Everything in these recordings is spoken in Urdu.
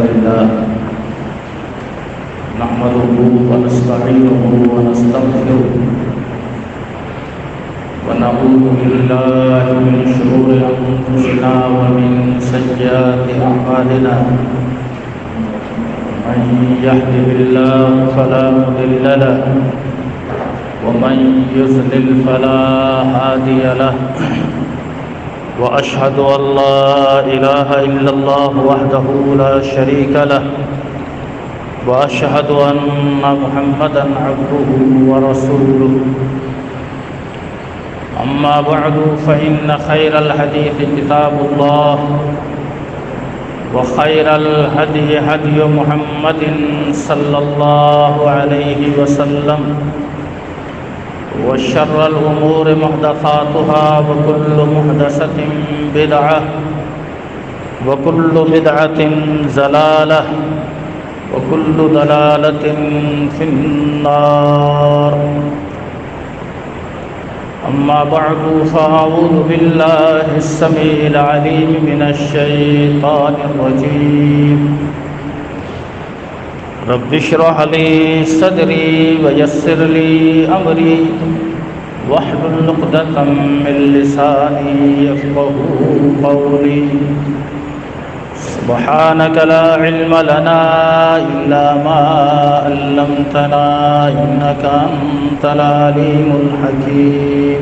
لله نحمده ونستعينه ونستغفره ونعوذ بالله من شرور أنفسنا ومن سيئات أعمالنا من يهده الله فلا مضل له ومن يضلل فلا هادي له وأشهد أن لا إله إلا الله وحده لا شريك له وأشهد أن محمدا عبده ورسوله أما بعد فإن خير الحديث كتاب الله وخير الهدي هدي محمد صلى الله عليه وسلم وشر الأمور محدثاتها وكل محدثة بدعة وكل بدعة ضلالة وكل ضلالة في النار. أما بعد فأعوذ بالله السميع العليم من الشيطان الرجيم. رب اشرح لي صدري ويسر لي أمري واحلل عقدة من لساني يفقهوا قولي. سبحانك لا علم لنا إلا ما علمتنا إنك أنت العليم الحكيم.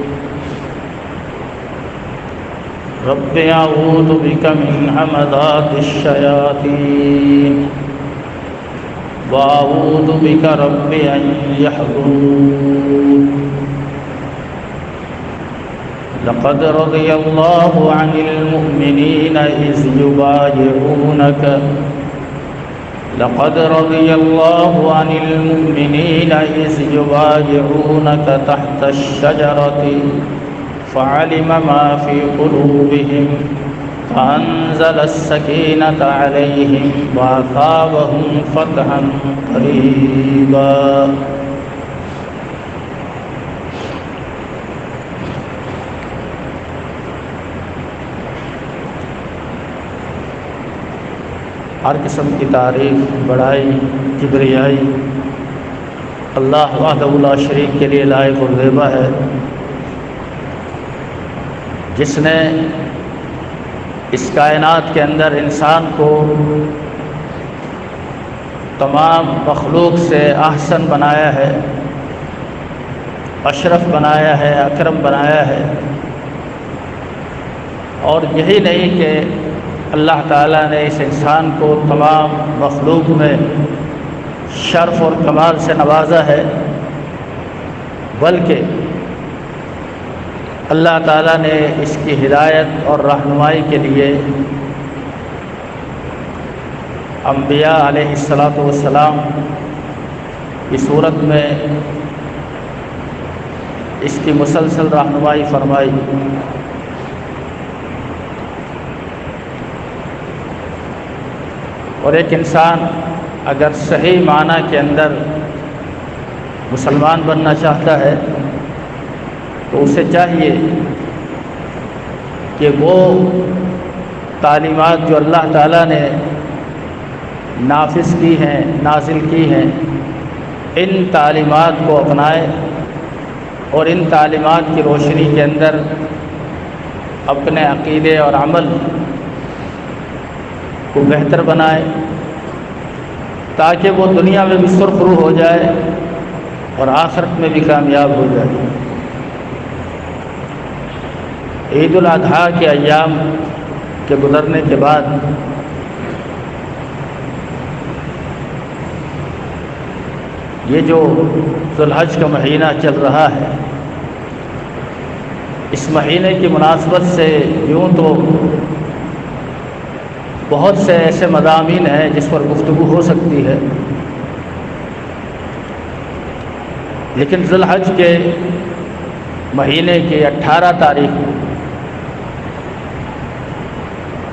رب أعوذ بك من همزات الشياطين وأعوذ بك رب أن يحضرون. لقد رضي الله عن المؤمنين إذ يبايعونك تحت الشجرة فعلم ما في قلوبهم فأنزل السكينة عليهم وأثابهم فتحا قريبا. ہر قسم کی تعریف، بڑائی، کبریائی اللہ وحدہ لا شریک کے لیے لائق اور زیبا ہے، جس نے اس کائنات کے اندر انسان کو تمام مخلوق سے احسن بنایا ہے، اشرف بنایا ہے، اکرم بنایا ہے. اور یہی نہیں کہ اللہ تعالیٰ نے اس انسان کو تمام مخلوق میں شرف اور کمال سے نوازا ہے، بلکہ اللہ تعالیٰ نے اس کی ہدایت اور رہنمائی کے لیے انبیاء علیہ السلام کی صورت میں اس کی مسلسل رہنمائی فرمائی. اور ایک انسان اگر صحیح معنی کے اندر مسلمان بننا چاہتا ہے تو اسے چاہیے کہ وہ تعلیمات جو اللہ تعالیٰ نے نافذ کی ہیں، نازل کی ہیں، ان تعلیمات کو اپنائے اور ان تعلیمات کی روشنی کے اندر اپنے عقیدے اور عمل کو بہتر بنائے، تاکہ وہ دنیا میں بھی سرخرو ہو جائے اور آخرت میں بھی کامیاب ہو جائے. عید الاضحیٰ کے ایام کے گزرنے کے بعد یہ جو ذو الحج کا مہینہ چل رہا ہے، اس مہینے کی مناسبت سے یوں تو بہت سے ایسے مضامین ہیں جس پر گفتگو ہو سکتی ہے، لیکن ذو الحج کے مہینے کی 18 تاریخ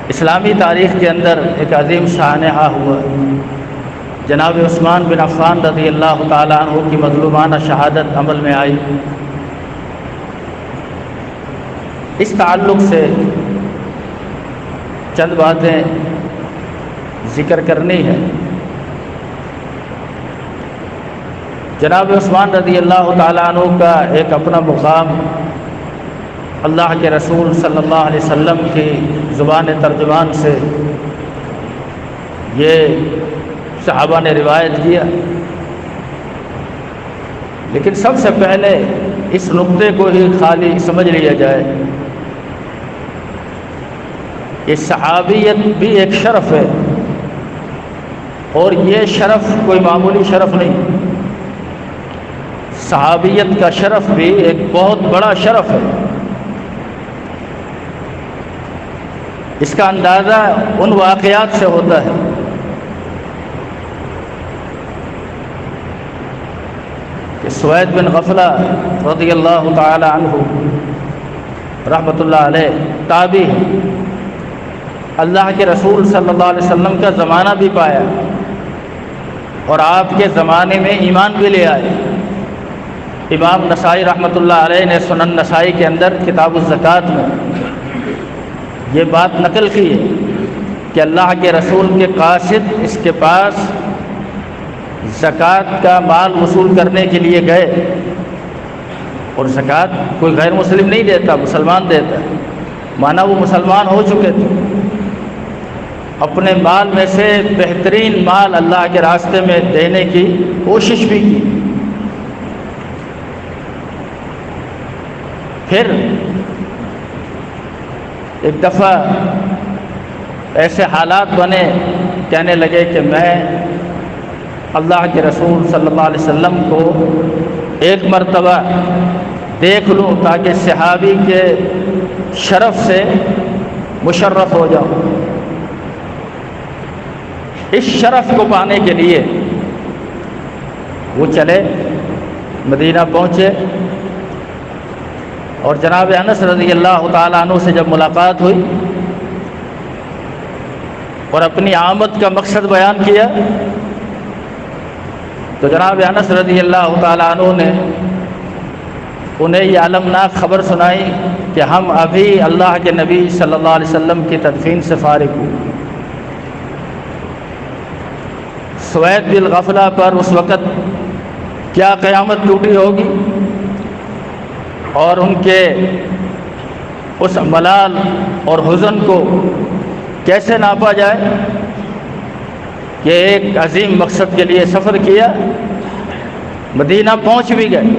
اسلامی تاریخ کے اندر ایک عظیم سانحہ ہوا. جناب عثمان بن عفان رضی اللہ تعالیٰ عنہ کی مظلومانہ شہادت عمل میں آئی. اس تعلق سے چند باتیں ذکر کرنی ہے۔ جناب عثمان رضی اللہ تعالیٰ عنہ کا ایک اپنا مقام اللہ کے رسول صلی اللہ علیہ وسلم کی زبان ترجمان سے یہ صحابہ نے روایت کیا، لیکن سب سے پہلے اس نقطے کو ہی خالی سمجھ لیا جائے کہ صحابیت بھی ایک شرف ہے، اور یہ شرف کوئی معمولی شرف نہیں۔ صحابیت کا شرف بھی ایک بہت بڑا شرف ہے۔ اس کا اندازہ ان واقعات سے ہوتا ہے۔ کہ سوید بن غفلہ رضی اللہ تعالی عنہ رحمۃ اللہ علیہ تابعی ہے، اللہ کے رسول صلی اللہ علیہ وسلم کا زمانہ بھی پایا اور آپ کے زمانے میں ایمان بھی لے آئے۔ امام نسائی رحمۃ اللہ علیہ نے سنن نسائی کے اندر کتاب الزکوٰۃ میں یہ بات نقل کی ہے کہ اللہ کے رسول کے قاصد اس کے پاس زکوٰۃ کا مال وصول کرنے کے لیے گئے، اور زکوٰۃ کوئی غیر مسلم نہیں دیتا، مسلمان دیتا، مانا وہ مسلمان ہو چکے تھے۔ اپنے مال میں سے بہترین مال اللہ کے راستے میں دینے کی کوشش بھی کی۔ پھر ایک دفعہ ایسے حالات بنے، کہنے لگے کہ میں اللہ کے رسول صلی اللہ علیہ وسلم کو ایک مرتبہ دیکھ لوں تاکہ صحابی کے شرف سے مشرف ہو جاؤں۔ اس شرف کو پانے کے لیے وہ چلے، مدینہ پہنچے، اور جناب انس رضی اللہ تعالیٰ عنہ سے جب ملاقات ہوئی اور اپنی آمد کا مقصد بیان کیا تو جناب انس رضی اللہ تعالیٰ عنہ نے انہیں یہ المناک خبر سنائی کہ ہم ابھی اللہ کے نبی صلی اللہ علیہ وسلم کی تدفین سے فارغ ہوئے۔ سوید بن غفلہ پر اس وقت کیا قیامت ٹوٹی ہوگی، اور ان کے اس ملال اور حزن کو کیسے ناپا جائے کہ ایک عظیم مقصد کے لیے سفر کیا، مدینہ پہنچ بھی گئے۔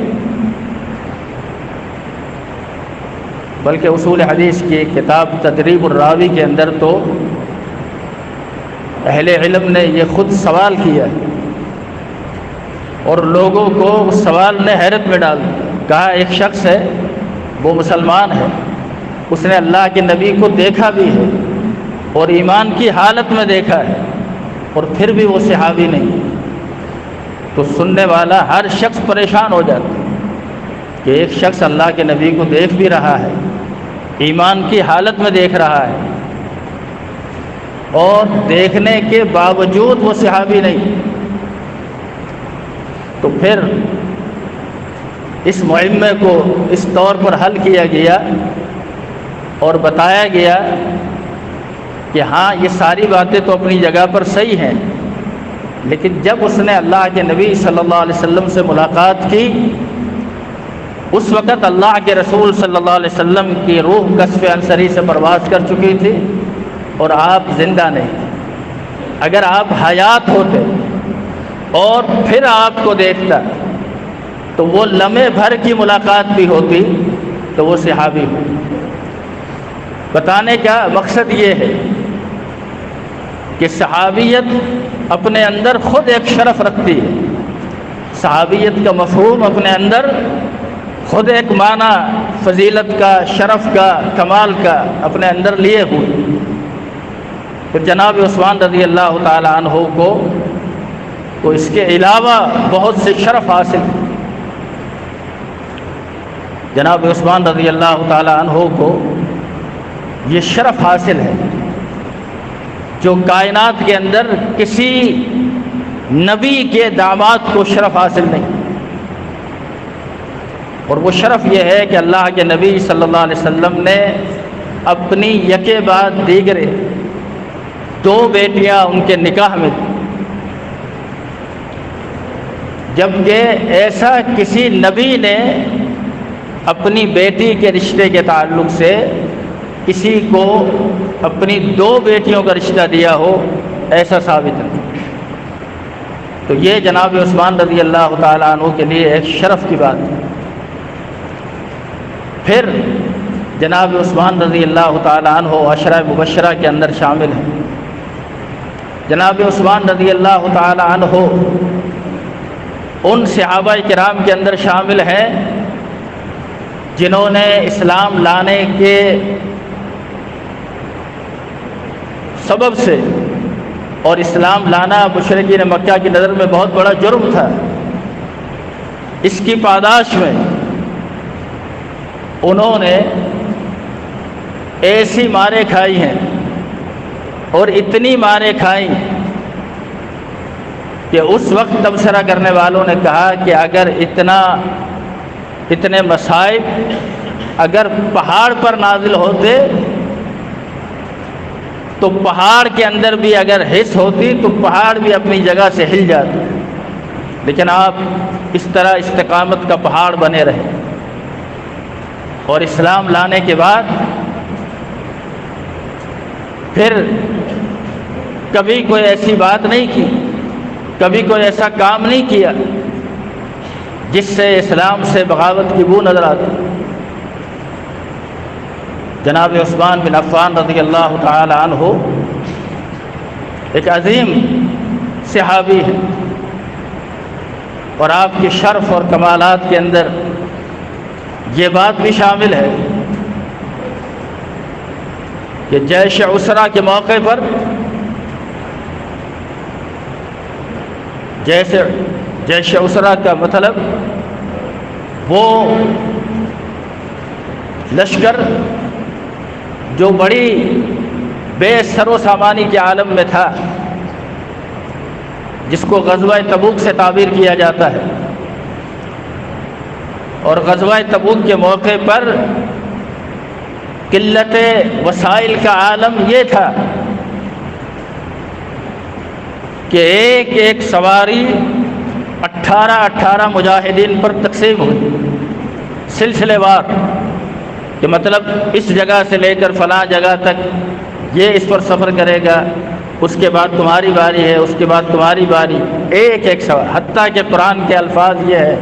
بلکہ اصول حدیث کی کتاب تدریب الراوی کے اندر تو اہل علم نے یہ خود سوال کیا اور لوگوں کو اس سوال نے حیرت میں ڈال دیا۔ کہا ایک شخص ہے، وہ مسلمان ہے، اس نے اللہ کے نبی کو دیکھا بھی ہے اور ایمان کی حالت میں دیکھا ہے، اور پھر بھی وہ صحابی نہیں۔ تو سننے والا ہر شخص پریشان ہو جاتا ہے کہ ایک شخص اللہ کے نبی کو دیکھ بھی رہا ہے، ایمان کی حالت میں دیکھ رہا ہے، اور دیکھنے کے باوجود وہ صحابی نہیں۔ تو پھر اس معمے کو اس طور پر حل کیا گیا اور بتایا گیا کہ ہاں یہ ساری باتیں تو اپنی جگہ پر صحیح ہیں، لیکن جب اس نے اللہ کے نبی صلی اللہ علیہ وسلم سے ملاقات کی، اس وقت اللہ کے رسول صلی اللہ علیہ وسلم کی روح کسف انصری سے پرواز کر چکی تھی اور آپ زندہ نہیں تھے۔ اگر آپ حیات ہوتے اور پھر آپ کو دیکھتا تو وہ لمحے بھر کی ملاقات بھی ہوتی تو وہ صحابی ہو۔ بتانے کا مقصد یہ ہے کہ صحابیت اپنے اندر خود ایک شرف رکھتی ہے، صحابیت کا مفہوم اپنے اندر خود ایک معنی فضیلت کا، شرف کا، کمال کا اپنے اندر لیے ہوئے۔ پھر جناب عثمان رضی اللہ تعالی عنہ کو اس کے علاوہ بہت سے شرف حاصل۔ جناب عثمان رضی اللہ تعالی عنہ کو یہ شرف حاصل ہے جو کائنات کے اندر کسی نبی کے داماد کو شرف حاصل نہیں، اور وہ شرف یہ ہے کہ اللہ کے نبی صلی اللہ علیہ وسلم نے اپنی یکے بعد دیگرے 2 بیٹیاں ان کے نکاح میں تھیں، جبکہ ایسا کسی نبی نے اپنی بیٹی کے رشتے کے تعلق سے کسی کو اپنی 2 بیٹیوں کا رشتہ دیا ہو، ایسا ثابت نہیں۔ تو یہ جناب عثمان رضی اللہ تعالیٰ عنہ کے لیے ایک شرف کی بات ہے۔ پھر جناب عثمان رضی اللہ تعالیٰ عنہ عشرہ مبشرہ کے اندر شامل ہیں۔ جناب عثمان رضی اللہ تعالیٰ عنہ ان صحابہ کرام کے اندر شامل ہیں جنہوں نے اسلام لانے کے سبب سے، اور اسلام لانا مشرکین مکہ کی نظر میں بہت بڑا جرم تھا، اس کی پاداش میں انہوں نے ایسی ماریں کھائی ہیں اور اتنی ماریں کھائیں کہ اس وقت تبصرہ کرنے والوں نے کہا کہ اگر اتنے مصائب اگر پہاڑ پر نازل ہوتے تو پہاڑ کے اندر بھی اگر حس ہوتی تو پہاڑ بھی اپنی جگہ سے ہل جاتا، لیکن آپ اس طرح استقامت کا پہاڑ بنے رہے، اور اسلام لانے کے بعد پھر کبھی کوئی ایسی بات نہیں کی، کبھی کوئی ایسا کام نہیں کیا جس سے اسلام سے بغاوت کی بو نظر آتی۔ جناب عثمان بن عفان رضی اللہ تعالی عنہ ایک عظیم صحابی ہے، اور آپ کے شرف اور کمالات کے اندر یہ بات بھی شامل ہے کہ جیش عسرہ کے موقع پر جیش عسرہ کا مطلب وہ لشکر جو بڑی بے سر و سامانی کے عالم میں تھا، جس کو غزوہ تبوک سے تعبیر کیا جاتا ہے، اور غزوہ تبوک کے موقع پر قلت وسائل کا عالم یہ تھا کہ ایک ایک سواری 18 مجاہدین پر تقسیم ہوئی سلسلے وار، کہ مطلب اس جگہ سے لے کر فلاں جگہ تک یہ اس پر سفر کرے گا، اس کے بعد تمہاری باری ہے، اس کے بعد تمہاری باری، ایک ایک سوار۔ حتیٰ کہ قرآن کے الفاظ یہ ہے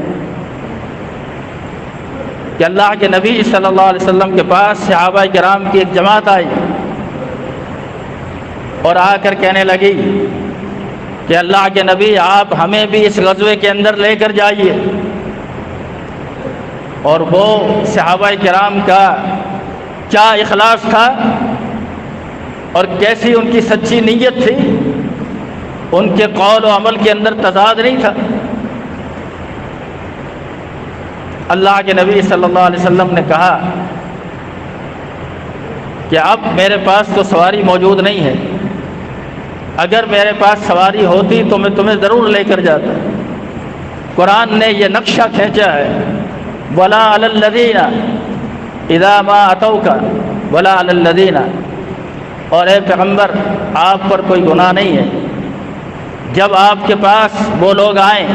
کہ اللہ کے نبی صلی اللہ علیہ وسلم کے پاس صحابہ کرام کی ایک جماعت آئی اور آ کر کہنے لگی کہ اللہ کے نبی آپ ہمیں بھی اس غزوے کے اندر لے کر جائیے۔ اور وہ صحابہ کرام کا کیا اخلاص تھا اور کیسی ان کی سچی نیت تھی، ان کے قول و عمل کے اندر تضاد نہیں تھا۔ اللہ کے نبی صلی اللہ علیہ وسلم نے کہا کہ اب میرے پاس تو سواری موجود نہیں ہے، اگر میرے پاس سواری ہوتی تو میں تمہیں ضرور لے کر جاتا۔ قرآن نے یہ نقشہ کھینچا ہے، وَلَا عَلَى الَّذِينَ إِذَا مَا أَتَوْكَ وَلَا عَلَى الَّذِينَ، اور اے پیغمبر آپ پر کوئی گناہ نہیں ہے جب آپ کے پاس وہ لوگ آئیں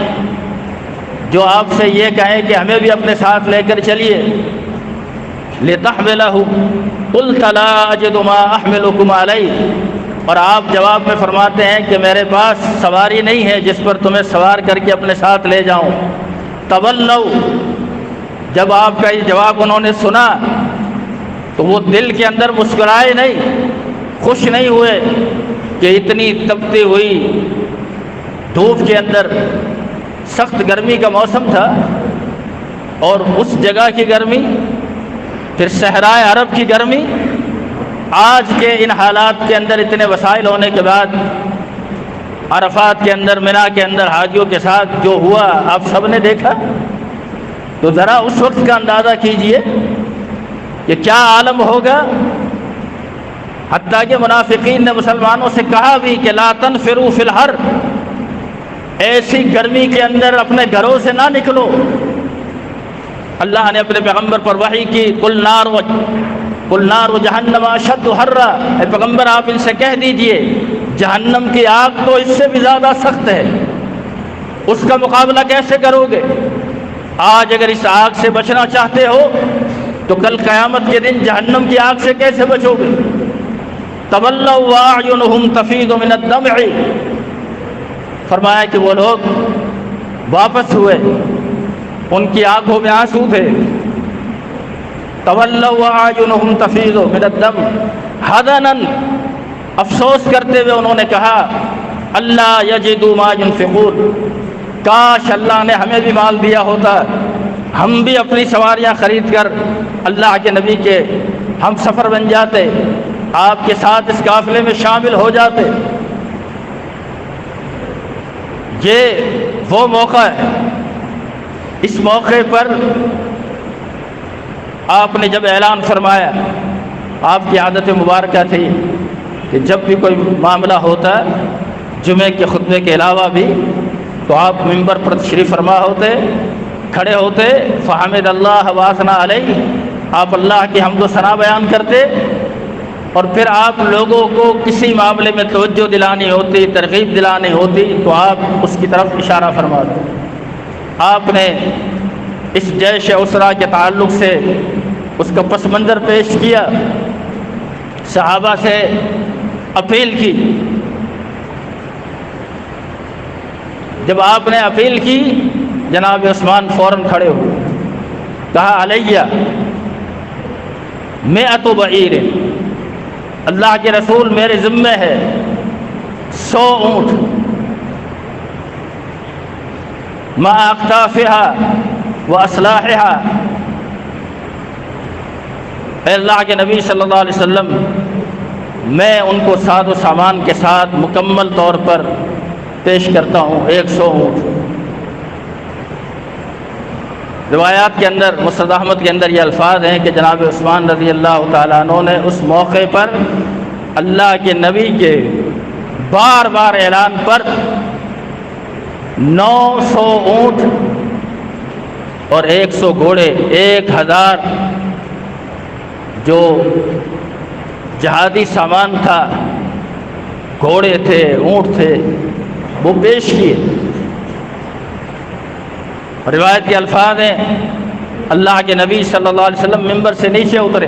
جو آپ سے یہ کہیں کہ ہمیں بھی اپنے ساتھ لے کر چلیے، لِتَحْمِلَهُ قُلْتَ لَا أَجِدُ مَا أَحْمِلُكُمْ عَلَيْهِ، اور آپ جواب میں فرماتے ہیں کہ میرے پاس سواری نہیں ہے جس پر تمہیں سوار کر کے اپنے ساتھ لے جاؤں۔ تَوَلَّوْا، جب آپ کا یہ جواب انہوں نے سنا تو وہ دل کے اندر مسکرائے نہیں، خوش نہیں ہوئے کہ اتنی تپتی ہوئی دھوپ کے اندر، سخت گرمی کا موسم تھا، اور اس جگہ کی گرمی، پھر صحرائے عرب کی گرمی، آج کے ان حالات کے اندر اتنے وسائل ہونے کے بعد عرفات کے اندر، منا کے اندر حاجیوں کے ساتھ جو ہوا آپ سب نے دیکھا، تو ذرا اس وقت کا اندازہ کیجئے کہ کیا عالم ہوگا۔ حتیٰ کہ منافقین نے مسلمانوں سے کہا بھی کہ لا تنفروا فی الحر، ایسی گرمی کے اندر اپنے گھروں سے نہ نکلو۔ اللہ نے اپنے پیغمبر پر وحی کی، قل نار قل نار جہنم اشد حرا، اے پیغمبر آپ ان سے کہہ دیجئے جہنم کی آگ تو اس سے بھی زیادہ سخت ہے، اس کا مقابلہ کیسے کرو گے؟ آج اگر اس آگ سے بچنا چاہتے ہو تو کل قیامت کے دن جہنم کی آگ سے کیسے بچو گے؟ تولوا واعینہم تفیض من الدمع، فرمایا کہ وہ لوگ واپس ہوئے، ان کی آنکھوں میں آنسو تھے۔ تولوا واعینہم تفیض من الدم حزنا، افسوس کرتے ہوئے انہوں نے کہا اللہ یجدوا ما ينفقون، کاش اللہ نے ہمیں بھی مال دیا ہوتا، ہم بھی اپنی سواریاں خرید کر اللہ کے نبی کے ہم سفر بن جاتے، آپ کے ساتھ اس قافلے میں شامل ہو جاتے۔ یہ وہ موقع ہے، اس موقع پر آپ نے جب اعلان فرمایا، آپ کی عادت مبارکہ تھی کہ جب بھی کوئی معاملہ ہوتا جمعے کے خطبے کے علاوہ بھی، تو آپ ممبر پر تشریف فرما ہوتے، کھڑے ہوتے، فحمد اللہ واثنا علیہ، آپ اللہ کی حمد و ثنا بیان کرتے، اور پھر آپ لوگوں کو کسی معاملے میں توجہ دلانی ہوتی، ترغیب دلانی ہوتی، تو آپ اس کی طرف اشارہ فرماتے۔ آپ نے اس جیش اسرا کے تعلق سے اس کا پس منظر پیش کیا، صحابہ سے اپیل کی۔ جب آپ نے اپیل کی، جناب عثمان فوراً کھڑے ہوئے، کہا علیہ مئۃ بعیر، اللہ کے رسول میرے ذمہ ہے 100 اونٹ، مع اکتافها واسلاحها، اے اللہ کے نبی صلی اللہ علیہ وسلم میں ان کو ساز و سامان کے ساتھ مکمل طور پر پیش کرتا ہوں 100 اونٹ۔ روایات کے اندر، مسند احمد کے اندر یہ الفاظ ہیں کہ جناب عثمان رضی اللہ تعالیٰ عنہ نے اس موقع پر اللہ کے نبی کے بار بار اعلان پر 900 اونٹ اور 100 گھوڑے، 1000 جو جہادی سامان تھا، گھوڑے تھے، اونٹ تھے، وہ پیش کیے۔ روایت کے الفاظ ہیں اللہ کے نبی صلی اللہ علیہ وسلم ممبر سے نیچے اترے،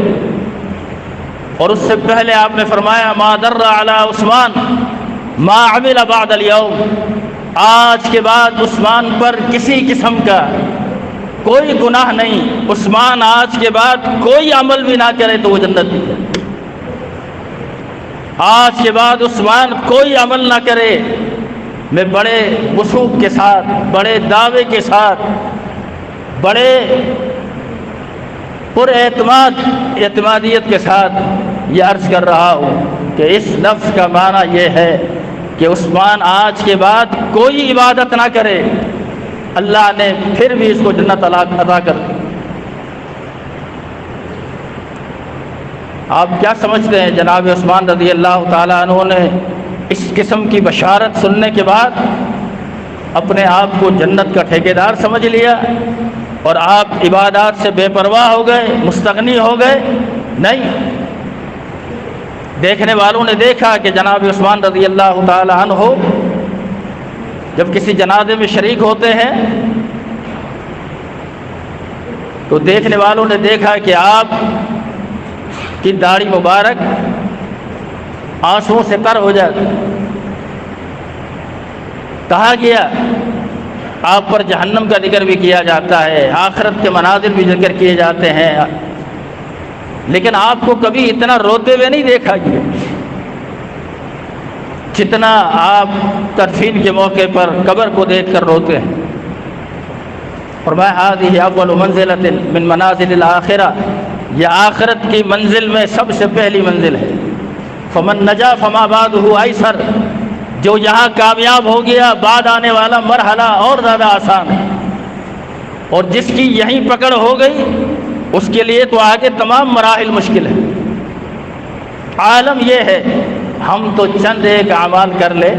اور اس سے پہلے آپ نے فرمایا ما در علی عثمان ما عمل بعد اليوم، آج کے بعد عثمان پر کسی قسم کا کوئی گناہ نہیں، عثمان آج کے بعد کوئی عمل بھی نہ کرے تو وہ جنت میں جائے۔ آج کے بعد عثمان کوئی عمل نہ کرے، میں بڑے وثوق کے ساتھ، بڑے دعوے کے ساتھ، بڑے پر اعتمادیت کے ساتھ یہ عرض کر رہا ہوں کہ اس لفظ کا معنی یہ ہے کہ عثمان آج کے بعد کوئی عبادت نہ کرے، اللہ نے پھر بھی اس کو جنت عطا کر دی۔ آپ کیا سمجھتے ہیں جناب عثمان رضی اللہ تعالیٰ عنہ نے اس قسم کی بشارت سننے کے بعد اپنے آپ کو جنت کا ٹھیکیدار سمجھ لیا اور آپ عبادات سے بے پرواہ ہو گئے، مستغنی ہو گئے؟ نہیں، دیکھنے والوں نے دیکھا کہ جناب عثمان رضی اللہ تعالیٰ عنہ جب کسی جنازے میں شریک ہوتے ہیں تو دیکھنے والوں نے دیکھا کہ آپ کی داڑھی مبارک آنسوؤں سے تر ہو جاتی۔ کہا گیا آپ پر جہنم کا ذکر بھی کیا جاتا ہے، آخرت کے مناظر بھی ذکر کیے جاتے ہیں، لیکن آپ کو کبھی اتنا روتے ہوئے نہیں دیکھا گیا جتنا آپ تدفین کے موقع پر قبر کو دیکھ کر روتے ہیں۔ فرمایا هذه اول منزلۃ من منازل الآخرہ، یہ آخرت کی منزل میں سب سے پہلی منزل ہے۔ فمن نجا فما بعده ایسر، جو یہاں کامیاب ہو گیا بعد آنے والا مرحلہ اور زیادہ آسان ہے، اور جس کی یہیں پکڑ ہو گئی اس کے لیے تو آگے تمام مراحل مشکل ہے۔ عالم یہ ہے ہم تو چند ایک اعمال کر لے،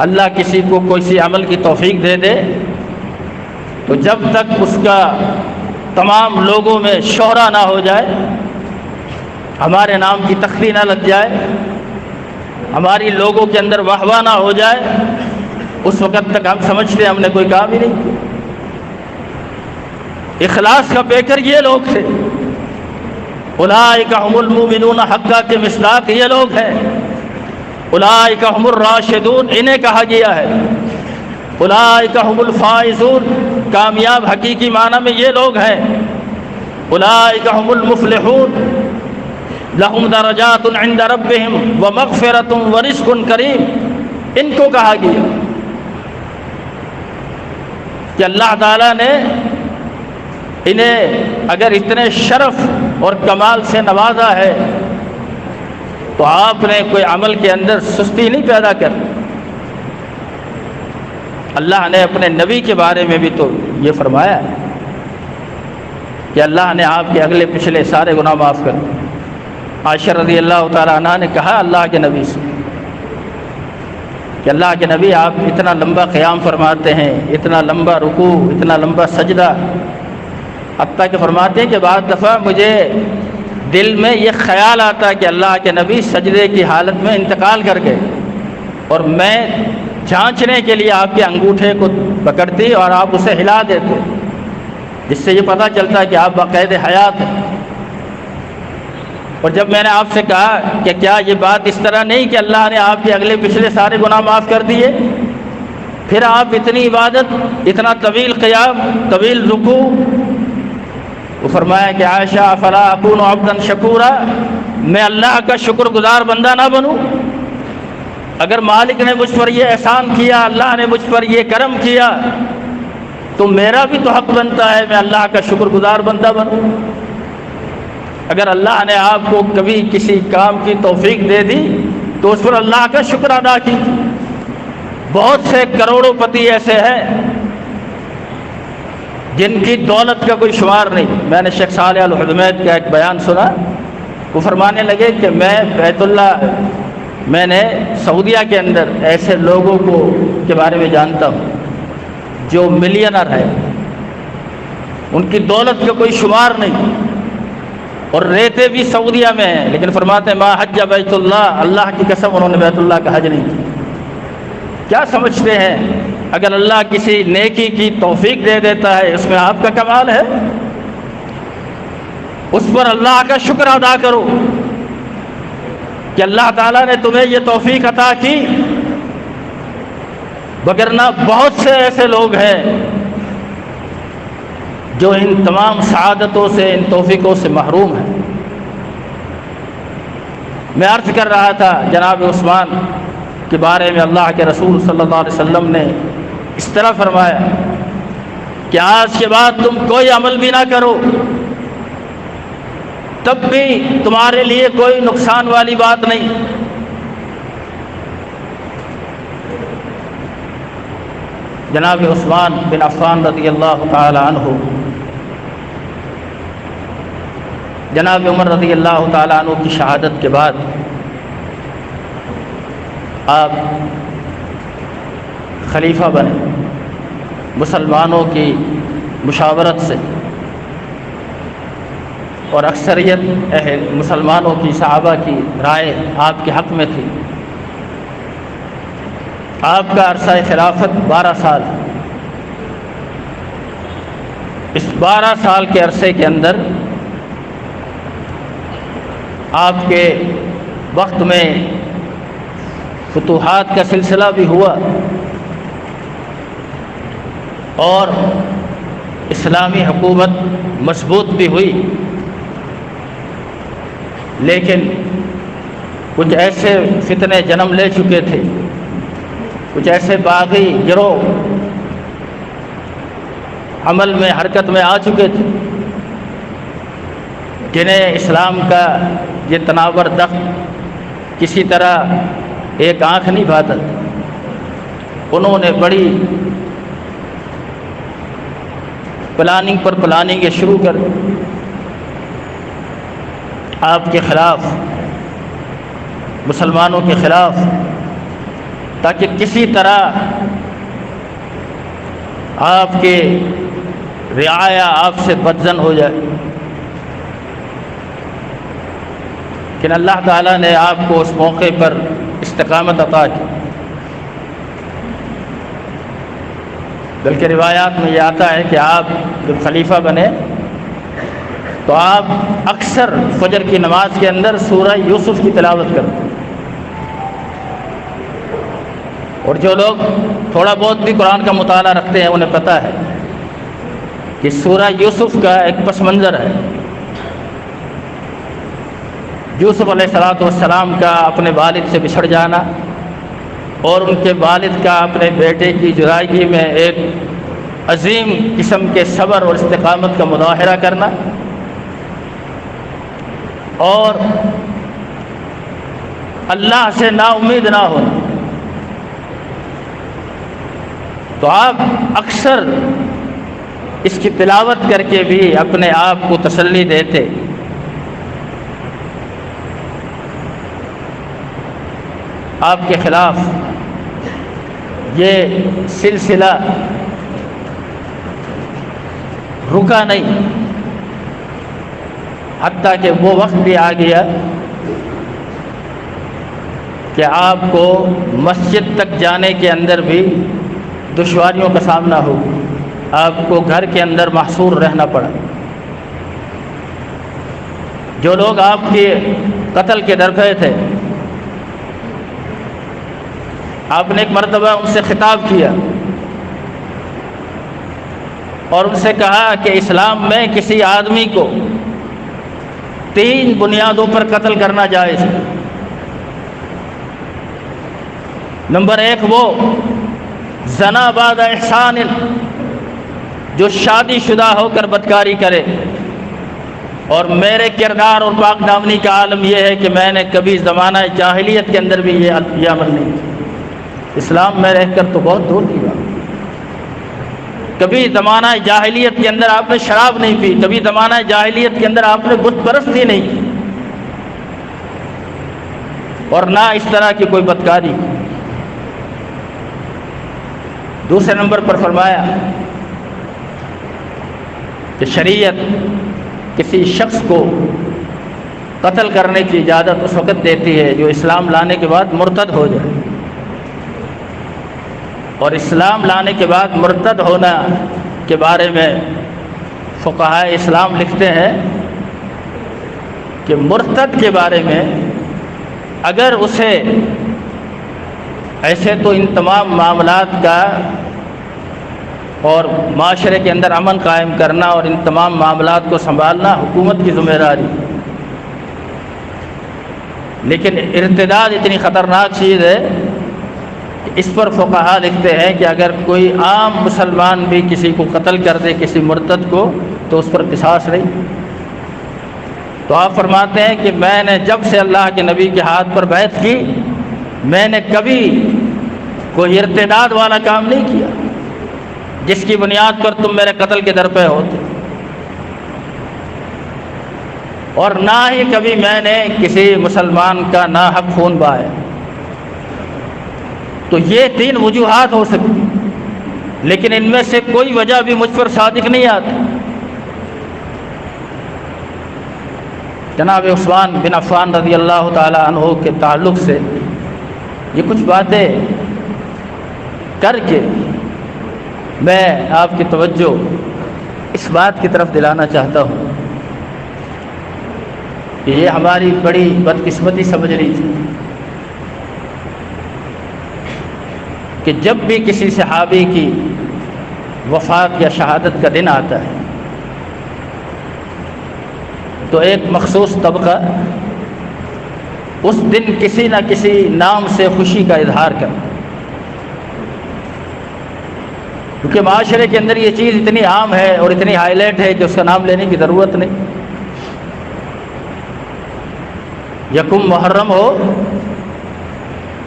اللہ کسی کو کسی عمل کی توفیق دے دے تو جب تک اس کا تمام لوگوں میں شہرہ نہ ہو جائے ہمارے نام کی تخلیق نہ لگ جائے، ہماری لوگوں کے اندر واہ نہ ہو جائے، اس وقت تک ہم سمجھتے ہیں ہم نے کوئی کام ہی نہیں کیا۔ اخلاص کا پیکر یہ لوگ تھے، اولئک هم المؤمنون حقا کے مصداق یہ لوگ ہیں، اولئک هم الراشدون انہیں کہا گیا ہے، اولئک هم الفائزون کامیاب حقیقی معنی میں یہ لوگ ہیں، اولئک هم المفلحون لهم درجات عند ربهم ومغفرۃ ورزق کریم، ان کو کہا گیا کہ اللہ تعالیٰ نے انہیں اگر اتنے شرف اور کمال سے نوازا ہے تو آپ نے کوئی عمل کے اندر سستی نہیں پیدا کر۔ اللہ نے اپنے نبی کے بارے میں بھی تو یہ فرمایا ہے کہ اللہ نے آپ کے اگلے پچھلے سارے گناہ معاف کر دیے۔ عائشہ رضی اللہ تعالیٰ عنہ نے کہا اللہ کے نبی سے کہ اللہ کے نبی آپ اتنا لمبا قیام فرماتے ہیں، اتنا لمبا رکوع، اتنا لمبا سجدہ، حتیٰ کہ فرماتے ہیں کہ بعض دفعہ مجھے دل میں یہ خیال آتا کہ اللہ کے نبی سجدے کی حالت میں انتقال کر گئے، اور میں جانچنے کے لیے آپ کے انگوٹھے کو پکڑتی اور آپ اسے ہلا دیتے، جس سے یہ پتہ چلتا کہ آپ باقید حیات ہیں۔ اور جب میں نے آپ سے کہا کہ کیا یہ بات اس طرح نہیں کہ اللہ نے آپ کے اگلے پچھلے سارے گناہ معاف کر دیے، پھر آپ اتنی عبادت، اتنا طویل قیام، طویل رکوع، وہ فرمایا کہ عائشہ افلا اکون عبدا شکورا، میں اللہ کا شکر گزار بندہ نہ بنوں؟ اگر مالک نے مجھ پر یہ احسان کیا، اللہ نے مجھ پر یہ کرم کیا، تو میرا بھی تو حق بنتا ہے میں اللہ کا شکر گزار بندہ بنوں۔ اگر اللہ نے آپ کو کبھی کسی کام کی توفیق دے دی تو اس پر اللہ کا شکر ادا کیجیے۔ بہت سے کروڑوں پتی ایسے ہیں جن کی دولت کا کوئی شمار نہیں۔ میں نے شیخ صالح الحدمید کا ایک بیان سنا، وہ فرمانے لگے کہ میں بیت اللہ، میں نے سعودیہ کے اندر ایسے لوگوں کو کے بارے میں جانتا ہوں جو ملینر ہے، ان کی دولت کا کوئی شمار نہیں، اور رہتے بھی سعودیہ میں ہیں، لیکن فرماتے ہیں ما حج بیت اللہ، اللہ کی قسم انہوں نے بیت اللہ کا حج نہیں کیا۔ کیا سمجھتے ہیں اگر اللہ کسی نیکی کی توفیق دے دیتا ہے اس میں آپ کا کمال ہے؟ اس پر اللہ کا شکر ادا کرو کہ اللہ تعالیٰ نے تمہیں یہ توفیق عطا کی، وگرنہ بہت سے ایسے لوگ ہیں جو ان تمام سعادتوں سے، ان توفیقوں سے محروم ہیں۔ میں عرض کر رہا تھا جناب عثمان کے بارے میں اللہ کے رسول صلی اللہ علیہ وسلم نے اس طرح فرمایا کہ آج کے بعد تم کوئی عمل بھی نہ کرو، تب بھی تمہارے لیے کوئی نقصان والی بات نہیں۔ جناب عثمان بن عفان رضی اللہ تعالی عنہ، جناب عمر رضی اللہ تعالی عنہ کی شہادت کے بعد آپ خلیفہ بنے، مسلمانوں کی مشاورت سے، اور اکثریت مسلمانوں کی، صحابہ کی رائے آپ کے حق میں تھی۔ آپ کا عرصہ خلافت 12 سال، اس 12 سال کے عرصے کے اندر آپ کے وقت میں فتوحات کا سلسلہ بھی ہوا اور اسلامی حکومت مضبوط بھی ہوئی، لیکن کچھ ایسے فتنے جنم لے چکے تھے، کچھ ایسے باغی گروہ عمل میں، حرکت میں آ چکے تھے جنہیں اسلام کا یہ تناور دخت کسی طرح ایک آنکھ نہیں بھاتا۔ انہوں نے بڑی پلاننگ پر پلاننگیں شروع کر دی آپ کے خلاف، مسلمانوں کے خلاف، تاکہ کسی طرح آپ کے رعایا آپ سے بدزن ہو جائے۔ لیکن اللہ تعالیٰ نے آپ کو اس موقع پر استقامت عطا کی، بلکہ روایات میں یہ آتا ہے کہ آپ جب خلیفہ بنے تو آپ اکثر فجر کی نماز کے اندر سورہ یوسف کی تلاوت کرتے، اور جو لوگ تھوڑا بہت بھی قرآن کا مطالعہ رکھتے ہیں انہیں پتہ ہے کہ سورہ یوسف کا ایک پس منظر ہے، یوسف علیہ السلام کا اپنے والد سے بچھڑ جانا اور ان کے والد کا اپنے بیٹے کی جدائیگی میں ایک عظیم قسم کے صبر اور استقامت کا مظاہرہ کرنا، اور اللہ سے نا امید نہ ہونا۔ تو آپ اکثر اس کی تلاوت کر کے بھی اپنے آپ کو تسلی دیتے۔ آپ کے خلاف یہ سلسلہ رکا نہیں، حتیٰ کہ وہ وقت بھی آ گیا کہ آپ کو مسجد تک جانے کے اندر بھی دشواریوں کا سامنا ہو، آپ کو گھر کے اندر محصور رہنا پڑا۔ جو لوگ آپ کے قتل کے درپے تھے، آپ نے ایک مرتبہ ان سے خطاب کیا اور ان سے کہا کہ اسلام میں کسی آدمی کو 3 بنیادوں پر قتل کرنا جائز ہے۔ نمبر 1 وہ زنا بعد احسان، جو شادی شدہ ہو کر بدکاری کرے، اور میرے کردار اور پاک دامنی کا عالم یہ ہے کہ میں نے کبھی زمانہ جاہلیت کے اندر بھی یہ عمل نہیں کیا، اسلام میں رہ کر تو بہت دور کی بات۔ کبھی زمانہ جاہلیت کے اندر آپ نے شراب نہیں پی، کبھی زمانہ جاہلیت کے اندر آپ نے بت پرستی نہیں کی، اور نہ اس طرح کی کوئی بدکاری کی۔ دوسرے نمبر پر فرمایا کہ شریعت کسی شخص کو قتل کرنے کی اجازت اس وقت دیتی ہے جو اسلام لانے کے بعد مرتد ہو جائے، اور اسلام لانے کے بعد مرتد ہونا کے بارے میں فقہائے اسلام لکھتے ہیں کہ مرتد کے بارے میں اگر اسے ایسے تو ان تمام معاملات کا اور معاشرے کے اندر امن قائم کرنا اور ان تمام معاملات کو سنبھالنا حکومت کی ذمہ داری، لیکن ارتداد اتنی خطرناک چیز ہے کہ اس پر فقہا لکھتے ہیں کہ اگر کوئی عام مسلمان بھی کسی کو قتل کر دے، کسی مرتد کو، تو اس پر قصاص نہیں۔ تو آپ فرماتے ہیں کہ میں نے جب سے اللہ کے نبی کے ہاتھ پر بیعت کی، میں نے کبھی کوئی ارتداد والا کام نہیں کیا جس کی بنیاد پر تم میرے قتل کے در پہ ہوتے، اور نہ ہی کبھی میں نے کسی مسلمان کا ناحق خون بہایا۔ تو یہ 3 وجوہات ہو سکتی، لیکن ان میں سے کوئی وجہ بھی مجھ پر صادق نہیں آتی۔ جناب عثمان بن عفان رضی اللہ تعالی عنہ کے تعلق سے یہ کچھ باتیں کر کے میں آپ کی توجہ اس بات کی طرف دلانا چاہتا ہوں کہ یہ ہماری بڑی بدقسمتی سمجھنی تھی کہ جب بھی کسی صحابی کی وفات یا شہادت کا دن آتا ہے تو ایک مخصوص طبقہ اس دن کسی نہ کسی نام سے خوشی کا اظہار کرتا، کیونکہ معاشرے کے اندر یہ چیز اتنی عام ہے اور اتنی ہائی لائٹ ہے کہ اس کا نام لینے کی ضرورت نہیں۔ یکم محرم ہو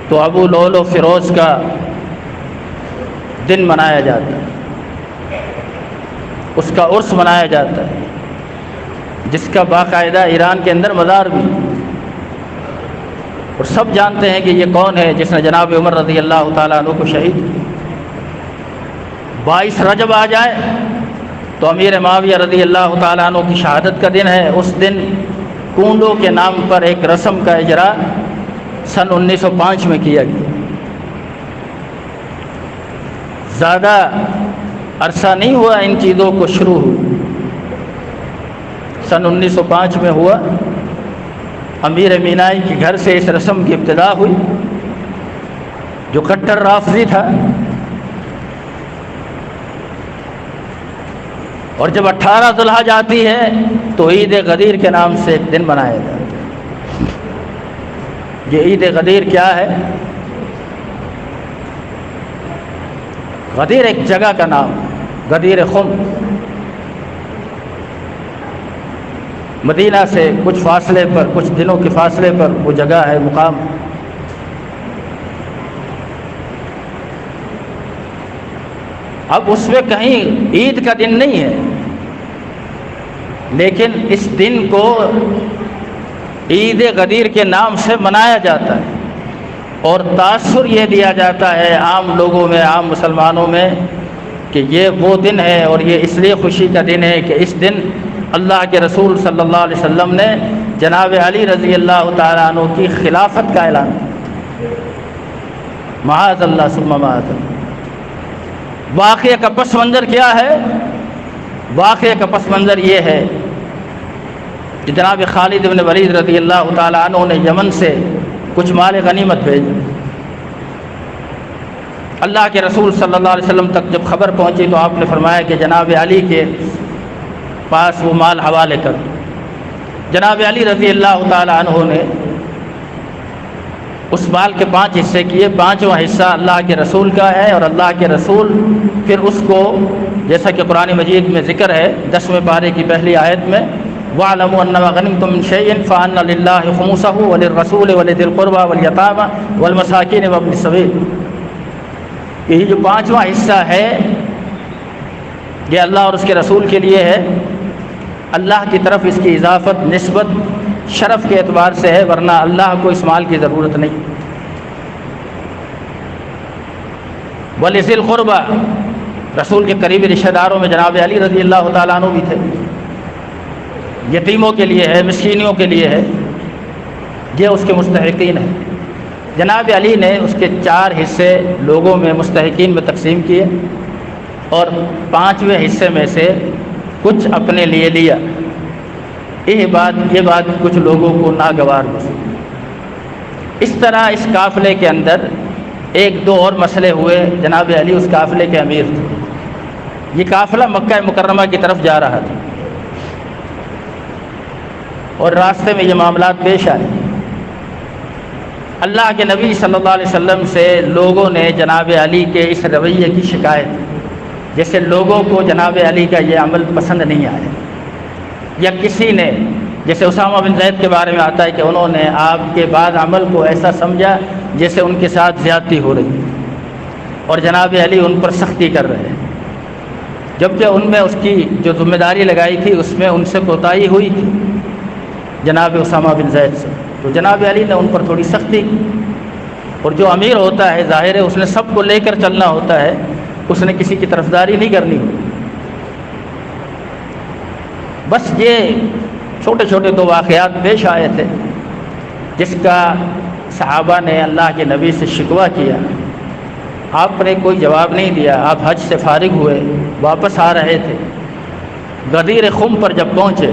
تو ابو لول و فیروز کا دن منایا جاتا ہے، اس کا عرس منایا جاتا ہے، جس کا باقاعدہ ایران کے اندر مزار بھی، اور سب جانتے ہیں کہ یہ کون ہے جس نے جناب عمر رضی اللہ تعالیٰ عنہ کو شہید کیا۔ 22 رجب آ جائے تو امیر معاویہ رضی اللہ تعالیٰ عنہ کی شہادت کا دن ہے، اس دن کنڈوں کے نام پر ایک رسم کا اجرا سن 1905 میں کیا گیا۔ زیادہ عرصہ نہیں ہوا ان چیزوں کو شروع ہوئی، سن 1905 میں ہوا۔ امیر مینائی کے گھر سے اس رسم کی ابتدا ہوئی، جو کٹر رافضی تھا، اور جب 18 ذوالحج آتی ہے تو عید غدیر کے نام سے ایک دن منایا جاتا ہے۔ یہ عید غدیر کیا ہے؟ غدیر ایک جگہ کا نام، غدیر خم، مدینہ سے کچھ فاصلے پر، کچھ دنوں کے فاصلے پر وہ جگہ ہے، مقام۔ اب اس میں کہیں عید کا دن نہیں ہے، لیکن اس دن کو عید غدیر کے نام سے منایا جاتا ہے، اور تاثر یہ دیا جاتا ہے عام لوگوں میں، عام مسلمانوں میں، کہ یہ وہ دن ہے، اور یہ اس لیے خوشی کا دن ہے کہ اس دن اللہ کے رسول صلی اللہ علیہ وسلم نے جناب علی رضی اللہ تعالیٰ عنہ کی خلافت کا اعلان کیا۔ معاذ اللہ ثم معاذ اللہ۔ واقعے کا پس منظر کیا ہے؟ واقعے کا پس منظر یہ ہے کہ جناب خالد بن ولید رضی اللہ تعالیٰ عنہ نے یمن سے کچھ مال غنیمت بھیجا۔ اللہ کے رسول صلی اللہ علیہ وسلم تک جب خبر پہنچی تو آپ نے فرمایا کہ جناب علی کے پاس وہ مال حوالے کر۔ جناب علی رضی اللہ تعالیٰ عنہ نے اس مال کے 5 حصے کیے، 5واں حصہ اللہ کے رسول کا ہے، اور اللہ کے رسول پھر اس کو، جیسا کہ قرآن مجید میں ذکر ہے 10ویں پارے کی پہلی آیت میں، وَاعْلَمُوا أَنَّمَا غَنِمْتُم مِّن شَيْءٍ فَأَنَّ لِلَّهِ خُمُسَهُ وَلِلرَّسُولِ وَلِذِي الْقُرْبَى وَالْيَتَامَى وَالْمَسَاكِينِ وَابْنِ السَّبِيلِ۔ یہ جو 5واں حصہ ہے یہ اللہ اور اس کے رسول کے لیے ہے۔ اللہ کی طرف اس کی اضافت نسبت شرف کے اعتبار سے ہے، ورنہ اللہ کو اس مال کی ضرورت نہیں۔ وَلِذِي الْقُرْبَى، رسول کے قریبی رشتہ داروں میں جناب علی رضی اللہ تعالیٰ عنہ بھی تھے۔ یتیموں کے لیے ہے، مسکینوں کے لیے ہے، یہ اس کے مستحقین ہیں۔ جناب علی نے اس کے 4 حصے لوگوں میں، مستحقین میں تقسیم کیے، اور 5ویں حصے میں سے کچھ اپنے لیے لیا۔ یہ بات کچھ لوگوں کو ناگوار گزری۔ اس طرح اس قافلے کے اندر 1-2 اور مسئلے ہوئے۔ جناب علی اس قافلے کے امیر تھے۔ یہ قافلہ مکہ مکرمہ کی طرف جا رہا تھا، اور راستے میں یہ معاملات پیش آئے۔ اللہ کے نبی صلی اللہ علیہ وسلم سے لوگوں نے جناب علی کے اس رویے کی شکایت، جیسے لوگوں کو جناب علی کا یہ عمل پسند نہیں آیا، یا کسی نے، جیسے اسامہ بن زید کے بارے میں آتا ہے کہ انہوں نے آپ کے بعد عمل کو ایسا سمجھا جیسے ان کے ساتھ زیادتی ہو رہی، اور جناب علی ان پر سختی کر رہے ہیں، جبکہ ان میں اس کی جو ذمہ داری لگائی تھی اس میں ان سے کوتاہی ہوئی تھی جناب اسامہ بن زید سے، تو جناب علی نے ان پر تھوڑی سختی کی۔ اور جو امیر ہوتا ہے ظاہر ہے اس نے سب کو لے کر چلنا ہوتا ہے، اس نے کسی کی طرفداری نہیں کرنی ہوتی۔ بس یہ چھوٹے چھوٹے 2 واقعات پیش آئے تھے، جس کا صحابہ نے اللہ کے نبی سے شکوہ کیا۔ آپ نے کوئی جواب نہیں دیا۔ آپ حج سے فارغ ہوئے، واپس آ رہے تھے، غدیر خم پر جب پہنچے،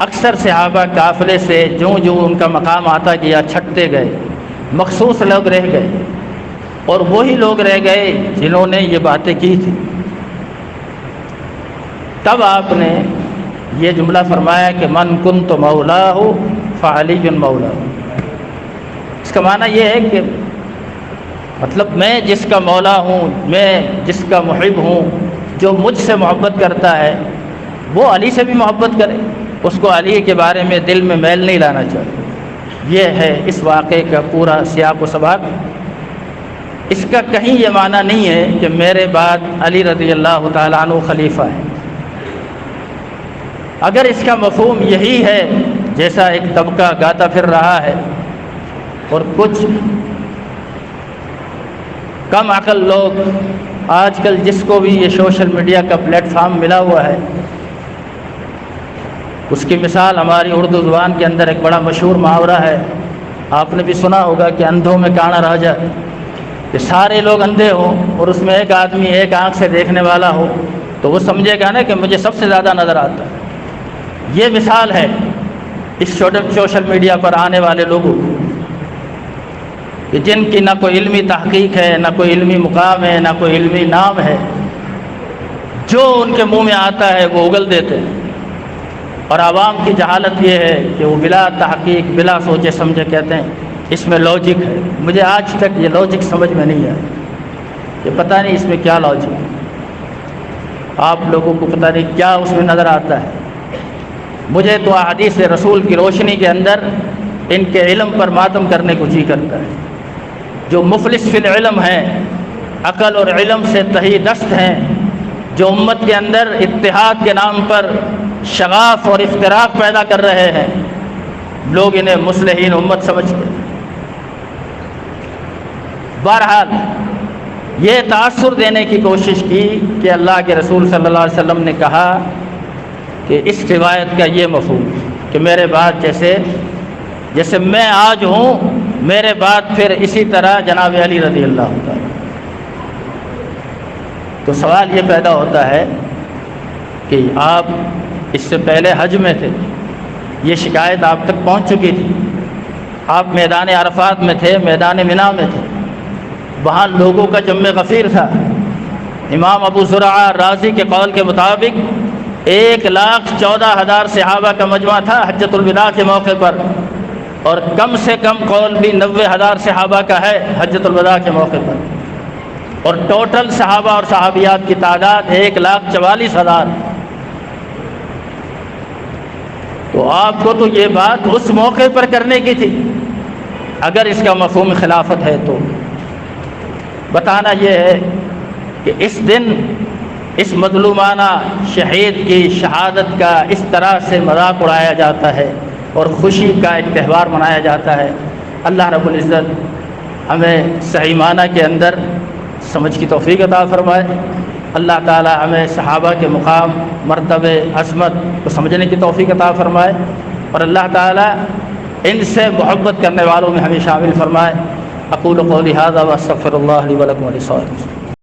اکثر صحابہ قافلے سے جوں ان کا مقام آتا گیا چھٹتے گئے، مخصوص لوگ رہ گئے، اور وہی لوگ رہ گئے جنہوں نے یہ باتیں کی تھی۔ تب آپ نے یہ جملہ فرمایا کہ من کنت مولاہ فعلی مولاہ۔ اس کا معنی یہ ہے کہ مطلب میں جس کا مولا ہوں، میں جس کا محب ہوں، جو مجھ سے محبت کرتا ہے وہ علی سے بھی محبت کرے، اس کو علی کے بارے میں دل میں میل نہیں لانا چاہیے۔ یہ ہے اس واقعے کا پورا سیاق و سباق۔ اس کا کہیں یہ معنی نہیں ہے کہ میرے بعد علی رضی اللہ تعالیٰ عنہ خلیفہ ہے۔ اگر اس کا مفہوم یہی ہے، جیسا ایک طبقہ گاتا پھر رہا ہے، اور کچھ کم عقل لوگ آج کل جس کو بھی یہ سوشل میڈیا کا پلیٹ فارم ملا ہوا ہے، اس کی مثال ہماری اردو زبان کے اندر ایک بڑا مشہور محاورہ ہے، آپ نے بھی سنا ہوگا کہ اندھوں میں کانا راجا، کہ سارے لوگ اندھے ہوں اور اس میں ایک آدمی ایک آنکھ سے دیکھنے والا ہو تو وہ سمجھے گا نا کہ مجھے سب سے زیادہ نظر آتا ہے۔ یہ مثال ہے اس سوشل میڈیا پر آنے والے لوگوں کہ جن کی نہ کوئی علمی تحقیق ہے، نہ کوئی علمی مقام ہے، نہ کوئی علمی نام ہے، جو ان کے منہ میں آتا ہے وہ اگل دیتے ہیں، اور عوام کی جہالت یہ ہے کہ وہ بلا تحقیق بلا سوچے سمجھے کہتے ہیں اس میں لاجک ہے۔ مجھے آج تک یہ لاجک سمجھ میں نہیں آیا کہ پتہ نہیں اس میں کیا لاجک ہے، آپ لوگوں کو پتہ نہیں کیا اس میں نظر آتا ہے۔ مجھے تو احادیث رسول کی روشنی کے اندر ان کے علم پر ماتم کرنے کو جی کرتا ہے۔ جو مفلس فی العلم ہیں، عقل اور علم سے تہی دست ہیں، جو امت کے اندر اتحاد کے نام پر شغاف اور افتراق پیدا کر رہے ہیں، لوگ انہیں مصلحین امت سمجھتے ہیں۔ بہرحال یہ تاثر دینے کی کوشش کی کہ اللہ کے رسول صلی اللہ علیہ وسلم نے کہا کہ اس روایت کا یہ مفہوم کہ میرے بعد جیسے میں آج ہوں، میرے بعد پھر اسی طرح جناب علی رضی اللہ تعالیٰ۔ تو سوال یہ پیدا ہوتا ہے کہ آپ اس سے پہلے حج میں تھے، یہ شکایت آپ تک پہنچ چکی تھی، آپ میدان عرفات میں تھے، میدان منا میں تھے، وہاں لوگوں کا جم غفیر تھا۔ امام ابو زرعہ رازی کے قول کے مطابق 1,14,000 صحابہ کا مجمع تھا حجۃ الوداع کے موقع پر، اور کم سے کم قول بھی 90,000 صحابہ کا ہے حجۃ الوداع کے موقع پر، اور ٹوٹل صحابہ اور صحابیات کی تعداد 1,44,000۔ تو آپ کو تو یہ بات اس موقع پر کرنے کی تھی، اگر اس کا مفہوم خلافت ہے تو بتانا یہ ہے کہ اس دن اس مظلومانہ شہید کی شہادت کا اس طرح سے مذاق اڑایا جاتا ہے اور خوشی کا ایک تہوار منایا جاتا ہے۔ اللہ رب العزت ہمیں صحیح معنی کے اندر سمجھ کی توفیق عطا فرمائے۔ اللہ تعالی ہمیں صحابہ کے مقام، مرتبے، عظمت کو سمجھنے کی توفیق عطا فرمائے، اور اللہ تعالی ان سے محبت کرنے والوں میں ہمیں شامل فرمائے۔ اقول قولی ھذا واستغفر اللہ لی ولکم ولسائر